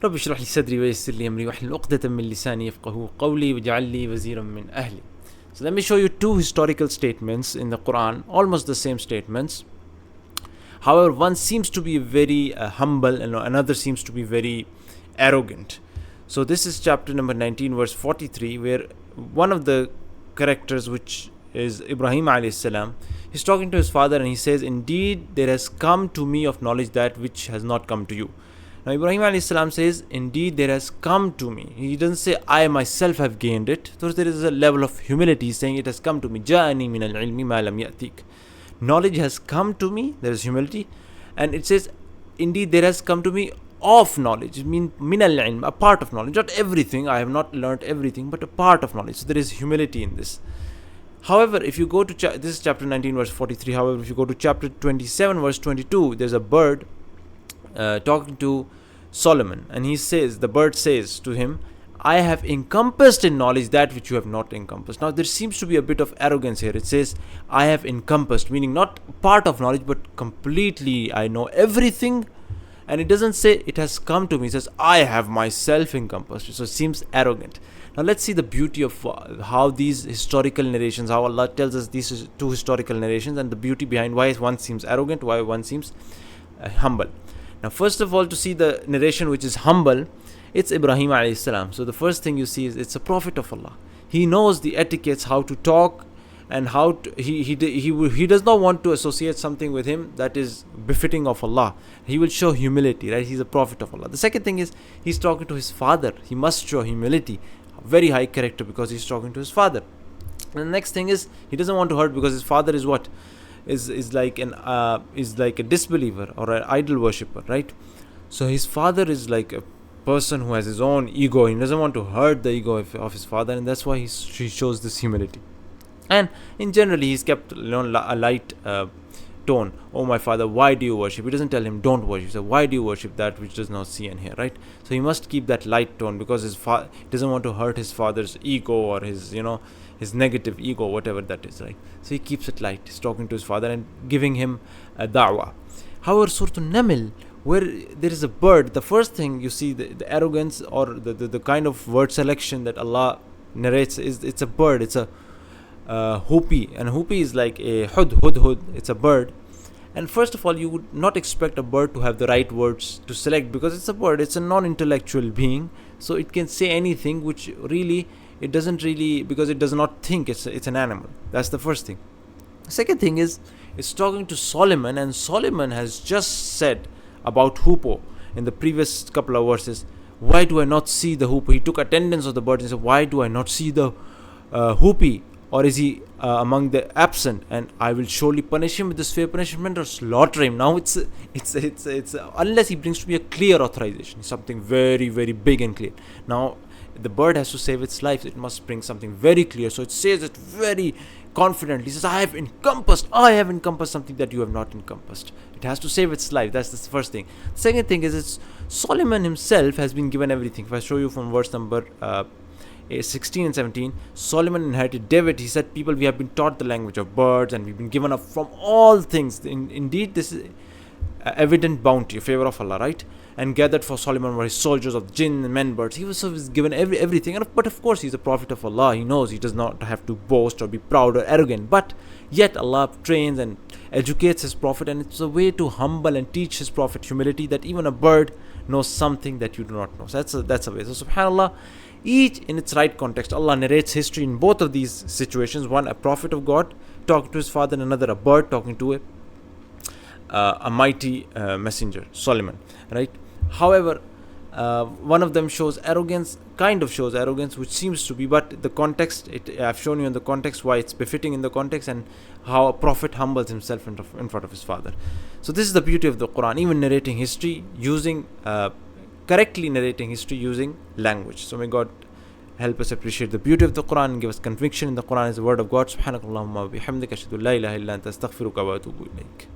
رب اشرح لي صدري ويسر لي أمري واحلل عقدة من لساني يفقهوا قولي واجعل لي وزيرا من أهلي. So let me show you two historical statements in the Qur'an, almost the same statements. However, one seems to be very humble and another seems to be very arrogant. So this is chapter number 19 verse 43, where one of the characters, which is Ibrahim alayhi salam, he's talking to his father and he says, indeed there has come to me of knowledge that which has not come to you. Now Ibrahim alayhi salam says, indeed there has come to me. He doesn't say I myself have gained it. So there is a level of humility. He's saying it has come to me. Ja'ani min al-ilmi ma lam ya'tik. Knowledge has come to me. There is humility. And it says, indeed there has come to me of knowledge. It means min al-ilm, a part of knowledge. Not everything. I have not learnt everything, but a part of knowledge. So there is humility in this. However, if you go to, this is chapter 19 verse 43. However, if you go to chapter 27 verse 22, there's a bird talking to Solomon, and he says, the bird says to him, I have encompassed in knowledge that which you have not encompassed. Now there seems to be a bit of arrogance here. It says I have encompassed, meaning not part of knowledge but completely I know everything. And it doesn't say it has come to me. It says I have myself encompassed. So it seems arrogant. Now let's see the beauty of how these historical narrations, how Allah tells us these two historical narrations, and the beauty behind why one seems arrogant, why one seems humble. Now first of all, to see the narration which is humble, it's Ibrahim alayhi salam. So the first thing you see is it's a prophet of Allah. He knows the etiquettes, how to talk, and how to, he does not want to associate something with him that is befitting of Allah. He will show humility, right? He's a prophet of Allah. The second thing is he's talking to his father. He must show humility, very high character, because he's talking to his father. And the next thing is he doesn't want to hurt, because his father is what? Is like a disbeliever or an idol worshipper, right? So his father is like a person who has his own ego. He doesn't want to hurt the ego of his father, and that's why he shows this humility. And in generally, he's kept a light tone. Oh my father, why do you worship? He doesn't tell him don't worship. So why do you worship that which does not see and hear, right? So he must keep that light tone, because he doesn't want to hurt his father's ego or his negative ego, whatever that is, right? So he keeps it light. He's talking to his father and giving him a da'wah. However, Surah An-Naml, where there is a bird, the first thing you see, the arrogance or the kind of word selection that Allah narrates is it's a bird. It's a hoopy, and hoopy is like a hudhud. It's a bird. And first of all, you would not expect a bird to have the right words to select, because it's a bird. It's a non-intellectual being, so it can say anything, which really it doesn't really, because it does not think. It's an animal. That's the first thing. Second thing is it's talking to Solomon, and Solomon has just said about hoopoe in the previous couple of verses, why do I not see the hoopoe? He took attendance of the birds and said, why do I not see the hoopy? Or is he among the absent? And I will surely punish him with this fair punishment or slaughter him. Now it's unless he brings to me a clear authorization, something very, very big and clear. Now the bird has to save its life. It must bring something very clear. So it says it very confidently. It says, I have encompassed something that you have not encompassed. It has to save its life. That's the first thing. The second thing is it's Solomon himself has been given everything. If I show you from verse number 16 and 17, Solomon inherited David. He said, people, we have been taught the language of birds, and we've been given up from all things. Indeed, this is evident bounty, a favor of Allah, right? And gathered for Solomon were his soldiers of jinn and men birds. He was given everything. But of course, he's a prophet of Allah. He knows he does not have to boast or be proud or arrogant. But yet Allah trains and educates his prophet, and it's a way to humble and teach his prophet humility, that even a bird knows something that you do not know. So that's a way. So subhanAllah, each in its right context, Allah narrates history in both of these situations. One, a prophet of God talking to his father, and another, a bird talking to a mighty messenger, Solomon, right? However, one of them shows arrogance, which seems to be, but the context, I've shown you in the context why it's befitting in the context, and how a prophet humbles himself in front of his father. So this is the beauty of the Qur'an, even narrating history using correctly narrating history using language. So may God help us appreciate the beauty of the Qur'an and give us conviction in the Qur'an as the word of God. Subhanakallahumma wa bihamdika ashhadu an la ilaha illa anta astaghfiruka wa atubu ilaik.